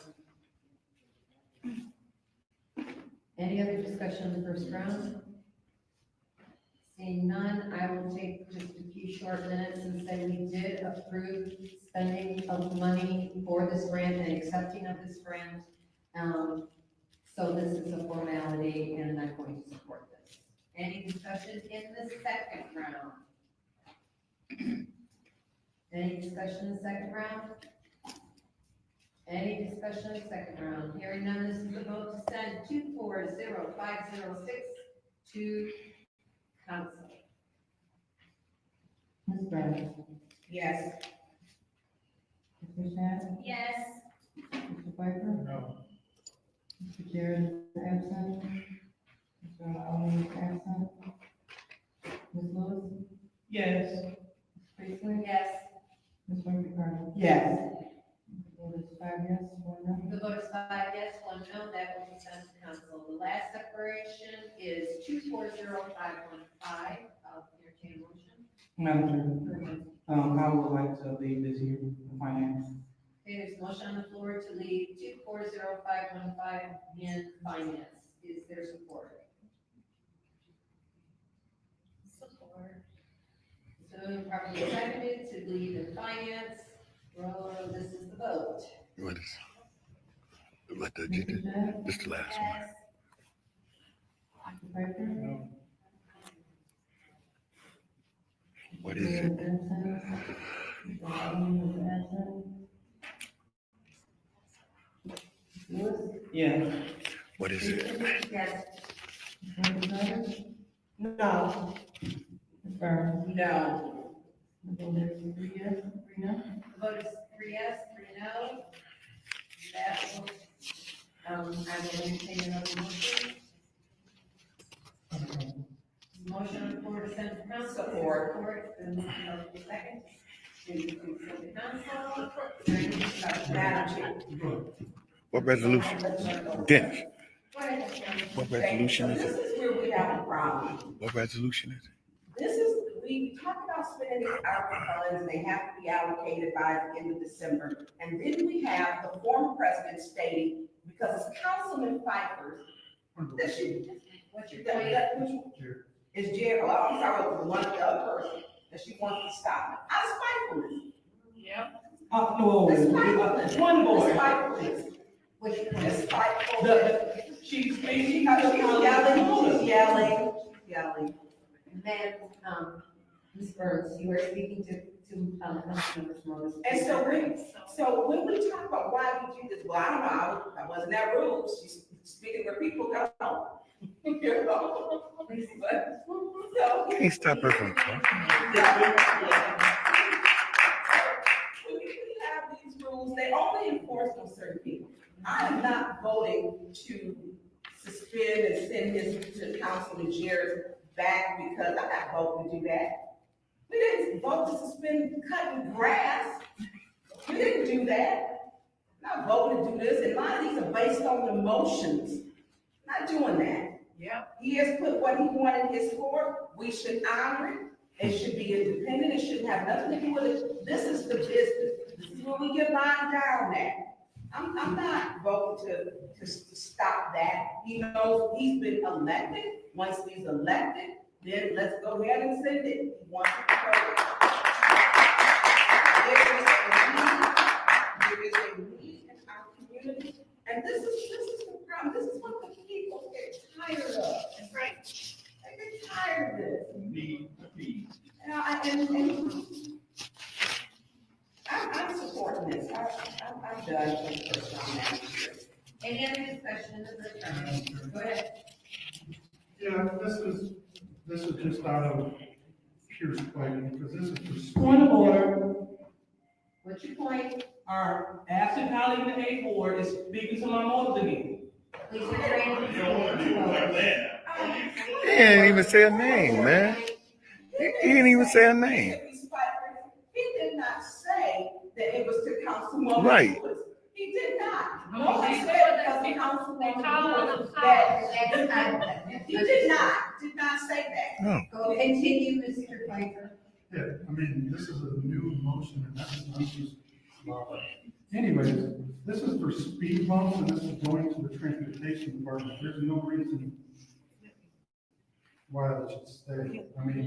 Any other discussion in the first round? Seeing none, I will take just a few short minutes and say we did approve spending of money for this grant and accepting of this grant. So this is a formality and I'm going to support this. Any discussion in the second round? Any discussion in the second round? Any discussion in the second round? Hearing none, this is the vote to send 240506 to council. Ms. Brown? Yes. Mr. Shad? Yes. Mr. Piper? No. Mr. Jared is absent. Mr. Ali is absent. Ms. Lewis? Yes. Ms. Priestley? Yes. Ms. Murphy Carter? Yes. The vote is 5 yes, 1 no. The vote is 5 yes, 1 no, that will be sent to council. The last declaration is 240515. I'll entertain a motion. Madam Chair, I would like to leave this here in finance. Okay, there's a motion on the floor to leave 240515 in finance. Is there support? Support. So properly seconded to leave in finance. Roll, this is the vote. What is? What the agenda? This is the last one. Yes. Mr. Piper? No. What is it? Mr. Ali is absent. Ms. Lewis? Yes. What is it? Yes. Ms. Murphy Carter? No. Ms. Burns? No. The vote is 3 yes, 3 no. The vote is 3 yes, 3 no. That will, I will entertain another motion. Motion on the floor to send to council. Support. The motion of the second. To send to council. Is there any discussion? Madam Chair. What resolution? Dennis, Go ahead, Chairman. what resolution is This it? is where we have a problem. What resolution is it? This is, we talk about spending ARPA funds, and they have to be allocated by the end of December. And then we have the former president stating, because it's Councilman Pfeiffer, that she, What's your that, point? that, which is Jared, oh, I'm sorry, it was one of the other person, that she wants to stop it. Out of spitefulness. Yep. No, It's spitefulness. one boy. It's spitefuless. What's your It's point? spiteful. She's She's yelling. Madam, Ms. Burns, you are speaking to to, Councilmember Simoes. And so when we talk about why we do this, well, I don't know, I wasn't that rude, she's speaking where people don't know. You know? But, so. Can't stop her from talking. When we have these rules, they only enforce on certain people. I am not voting to suspend and send this to Councilman Jarrett back because I'm not voting to do that. We didn't vote to suspend cutting grass. We didn't do that. Not voting to do this, and a lot of these are based on emotions. Not doing that. Yeah. He has put what he wanted in his court. We should honor it. It should be independent. It shouldn't have nothing to do with it. This is the business. This is where we get lined down at. I'm not voting to stop that. He knows he's been elected. Once he's elected, then let's go ahead and send it. He wants it to go. There is a need in our community, and this is the problem. This is what the people get tired of. That's right. They get tired of this. Need. I'm supporting this. I'm done for the first time. Any other discussion in the first round? Go ahead. Yeah, this is just out of pure spite, because this is for. Point of order, What's your point? our absent colleague in the A board is speaking to my motives again. Please refrain from speaking. He didn't even say a name, man. He didn't even say a name. He did not say that it was to Councilwoman Right. Lewis. He did not. No, he said because of Councilwoman Lewis that, he did not say that. No. Go continue, Mr. Piper. Yeah, I mean, this is a new motion, and that's just. Anyways, this is for speed bumps, and this is going to the transportation department. There's no reason why that should stay. I mean,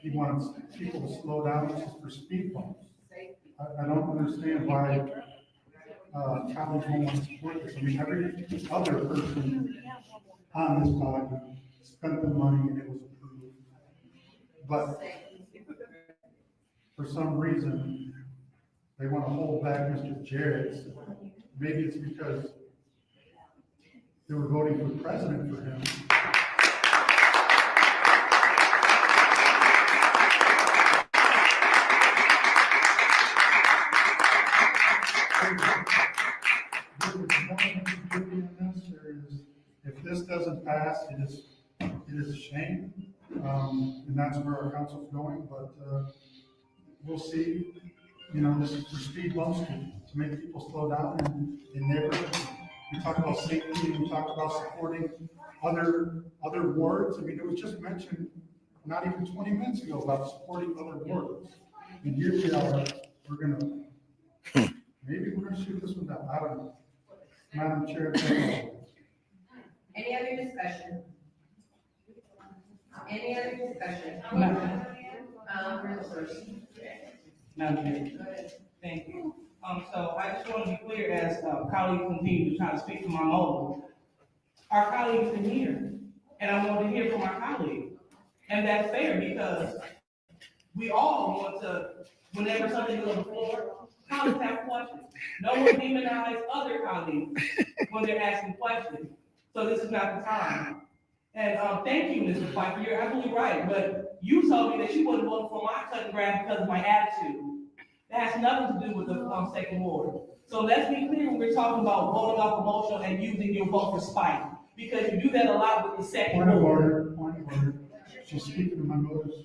he wants people to slow down, it's just for speed bumps. I don't understand why, college won't want to support this. I mean, every other person on this body spent the money and it was approved. But for some reason, they want to hold back Mr. Jarrett's. Maybe it's because they were voting for president for him. If this doesn't pass, it is a shame, and that's where our council's going, but, we'll see. You know, this is for speed bumps to make people slow down in neighborhoods. We talk about safety, and we talk about supporting other wards. I mean, it was just mentioned not even 20 minutes ago about supporting other wards. And here we are, maybe we're gonna shoot this one down, I don't know. Madam Chair. Any other discussion? Any other discussion? Real first. Madam Chair. Go ahead. Thank you. So I just want to be clear as colleagues continue to try to speak to my motive. Our colleagues are here, and I want to hear from our colleagues. And that's fair because we all want to, whenever something is on the floor, colleagues have questions. No one demonizes other colleagues when they're asking questions. So this is not the time. And thank you, Mr. Piper, you're absolutely right, but you told me that you wouldn't vote for my cutting grass because of my attitude. That has nothing to do with the second ward. So let's be clear when we're talking about voting off emotion and using your vote for spite, because you do that a lot with the second Point of ward. order, point of order. She's speaking to my motives.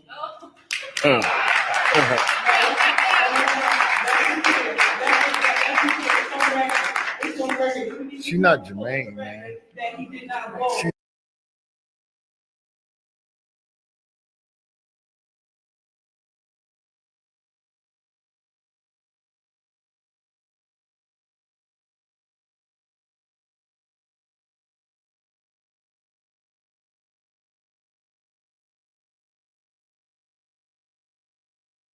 She's not Jermaine, man. That he did not vote.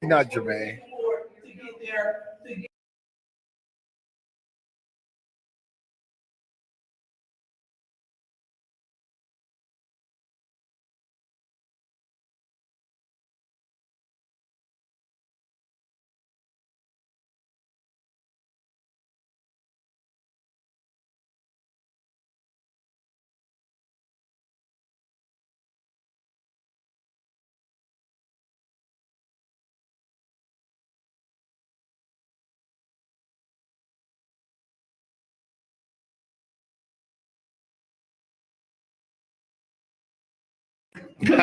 She's not Jermaine. To get there, to get Every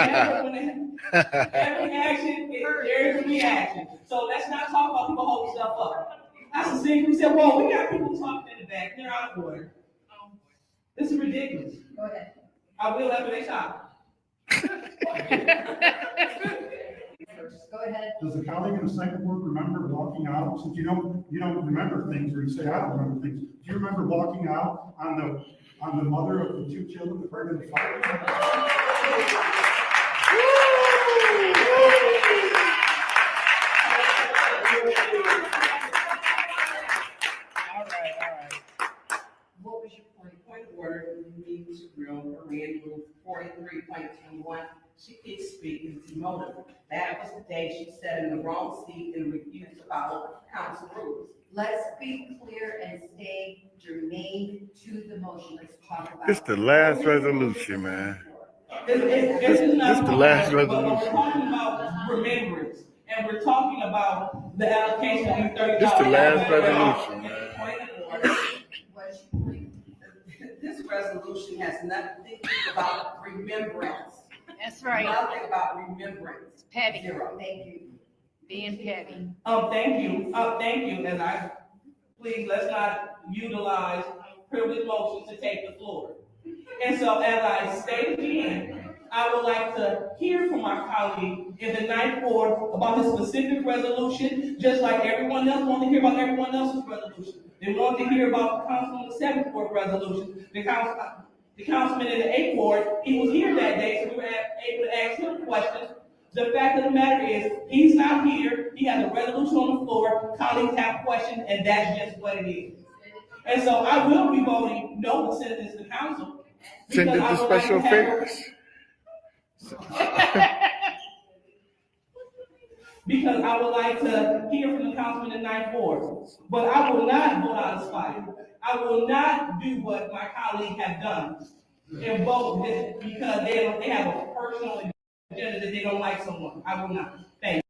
action, there is a reaction. So let's not talk about people holding stuff up. That's the thing. We said, well, we got people talking in the back. They're out of order. This is ridiculous. Go ahead. I will after they stop. Go ahead. Does the colleague in the second ward remember walking out, since you don't remember things, or you say, I don't remember things, do you remember walking out on the mother of the 2 children that burned in the fire? What was your point of order? You need to rule Rule 43.21. She keeps speaking to motive. That was the day she sat in the wrong seat and refused to follow council rules. Let's be clear and stay germane to the motion. Let's talk about. This the last resolution, man. This is not. This the last But resolution. we're talking about remembrance, and we're talking about the allocation of these $30. This the last resolution, man. Point of order. This resolution has nothing about remembrance. That's right. Nothing about remembrance. Petty. Zero. Thank you. Being petty. Thank you, and please, let's not utilize privileged motions to take the floor. And so, as I state again, I would like to hear from our colleague in the 9th Ward about his specific resolution, just like everyone else wanted to hear about everyone else's resolution. They wanted to hear about the councilman in the 7th Ward resolution, the councilman in the 8th Ward. He was here that day, so we were able to ask him questions. The fact of the matter is, he's not here. He has a resolution on the floor. Colleagues have questions, and that's just what it is. And so I will be voting no to send this to council. Send it to special affairs. Because I would like to hear from the councilman in 9th Ward. But I will not vote out of spite. I will not do what my colleague have done and vote this because they have a personal agenda that they don't like someone. I will not. Thank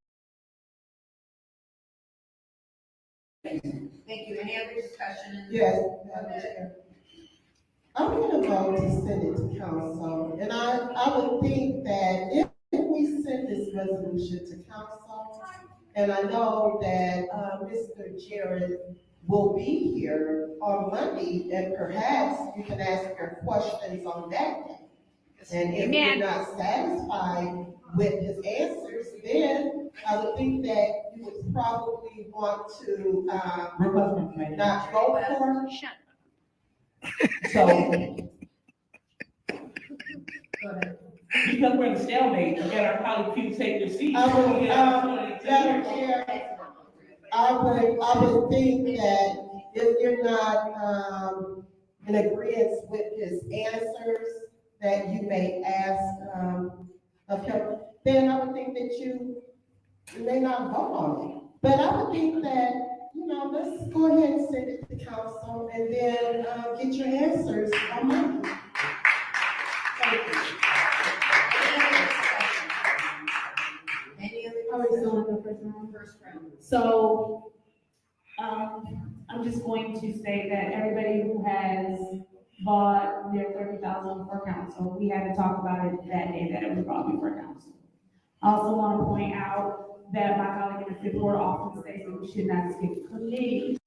you. Thank you. Any other discussion? Yes, Madam Chair. I'm gonna vote to send it to council, and I would think that if we send this resolution to council, and I know that, Mr. Jared will be here on Monday, and perhaps you can ask your questions on that day. And if you're not satisfied with his answers, then I would think that you would probably want to, not vote for. So, because we're in a stalemate, and our colleague people take their seats. Madam Chair, I would think that if you're not, in agreement with his answers that you may ask, of him, then I would think that you may not vote on it. But I would think that, let's go ahead and send it to council and then, get your answers on Monday. Thank you. Any other? First round. So, I'm just going to say that everybody who has bought their 30,000 for council, we had to talk about it that day that it was brought before council. I also want to point out that my colleague in the 5th Ward often says that we should not skip committees.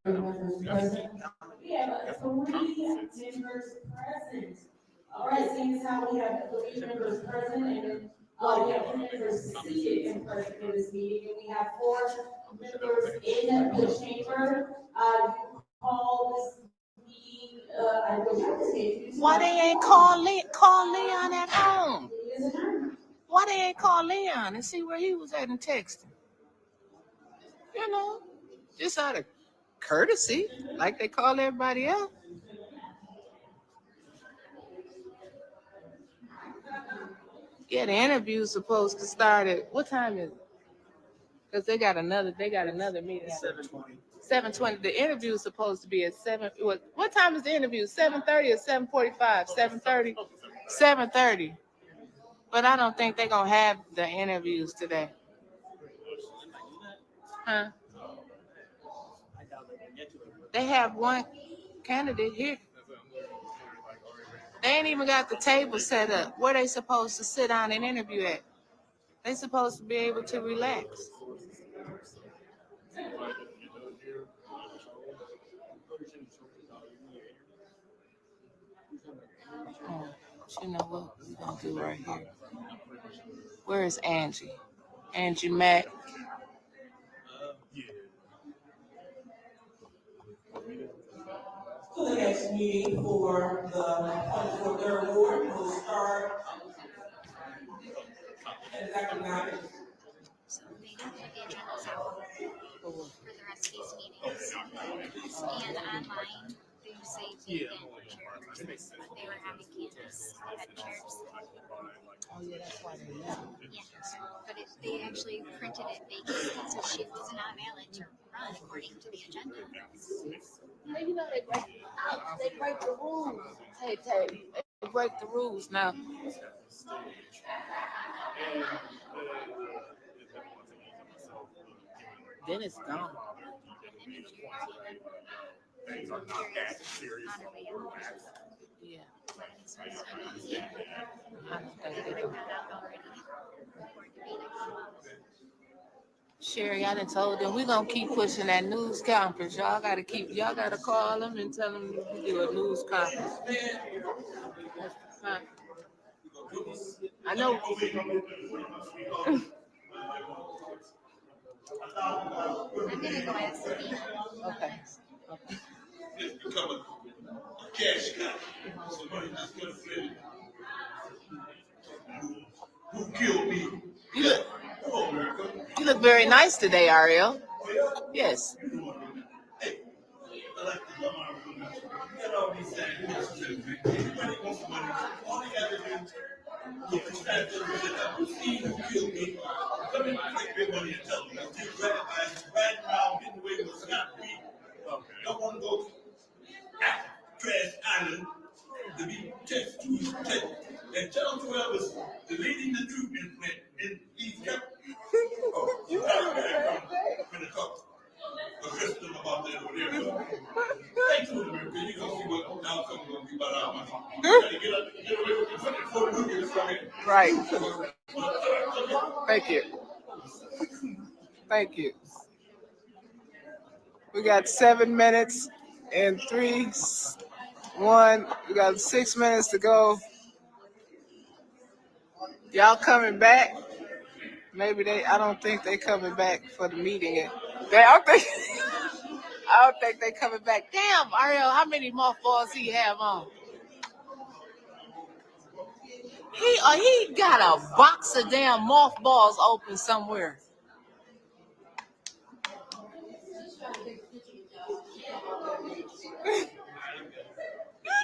members present. We have 3 members present. All right, seeing as how we have 3 members present, and we have 3 members seated and present in this meeting, and we have 4 members in the chamber. You call this meeting, I wish I could say. Why they ain't call Leon at home? Why they ain't call Leon and see where he was at and text him? You know, just out of courtesy, like they call everybody else. Yeah, the interview's supposed to start at, what time is it? Because they got another meeting. 7:20. 7:20. The interview is supposed to be at 7. What time is the interview? 7:30 or 7:45? 7:30. 7:30. But I don't think they're gonna have the interviews today. Huh? They have one candidate here. They ain't even got the table set up. Where they supposed to sit down and interview at? They supposed to be able to relax. You know what we're gonna do right here? Where is Angie? Angie Mack. So the next meeting for the 24th Ward will start at economics. So they don't put the agendas out for the rest of these meetings. And online, they say vacant chairs, but they were having Candace at chairs. Oh yeah, that's why they left. Yeah, but they actually printed it vacant, so she was not valid to run according to the agenda. You know they break the rules. Hey, they break the rules now. Then it's gone. Yeah. Sherry, I done told them we're gonna keep pushing that news conference. Y'all gotta call them and tell them we do a news conference. Huh? I know. I'm gonna go ask Sabina. Okay. It's become a cash cow. Somebody just gonna flip it. Who killed me? You look very nice today, Ariel. Yes. Hey, I like the Lamar. You got all these things. Everybody wants money. All they gotta do is see who killed me. Come in, take big money and tell them. Just riding around, getting away with Scott Reed. Don't want to go to Trash Island to be text and tell whoever's deleting the truth in East County. Oh, you know that. I'm going to talk to Kristen about that over there. Stay tuned, America. You're going to see what the outcome will be about our money. You got to get away with the before the movie is coming. Right. Thank you. Thank you. We got 7 minutes and 3, 1. We got 6 minutes to go. Y'all coming back? Maybe I don't think they coming back for the meeting. I don't think they coming back. Damn, Ariel, how many mothballs he have on? He got a box of damn mothballs open somewhere.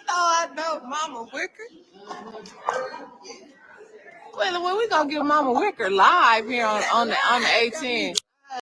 I know Mama Wicker. Well, we gonna get Mama Wicker live here on the 18th.